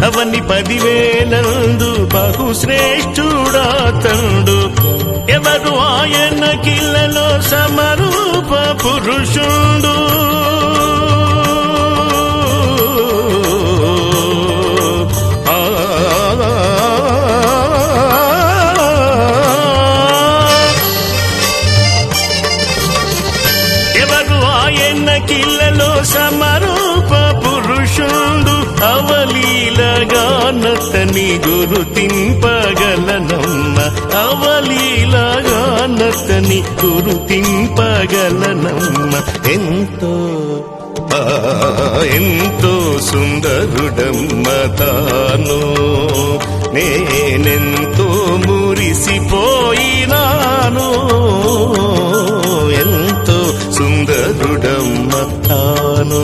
అవని 10,000 బహుశ్రేష్ఠుడాతండు ఎవరు ఆయన కిల్లలో సమరూప పురుషుండు ఎవరు ఆయన కిల్లలో సమరూప పురుషుండు అవలీలగానతని గురుతింపగలనమ్మ అవలీలగానతని గురుతింపగలనమ్మ ఎంతో సుందరుడమ్మ తాను నేనెంతో మురిసిపోయినాను ఎంతో సుందరుడమ్మ తాను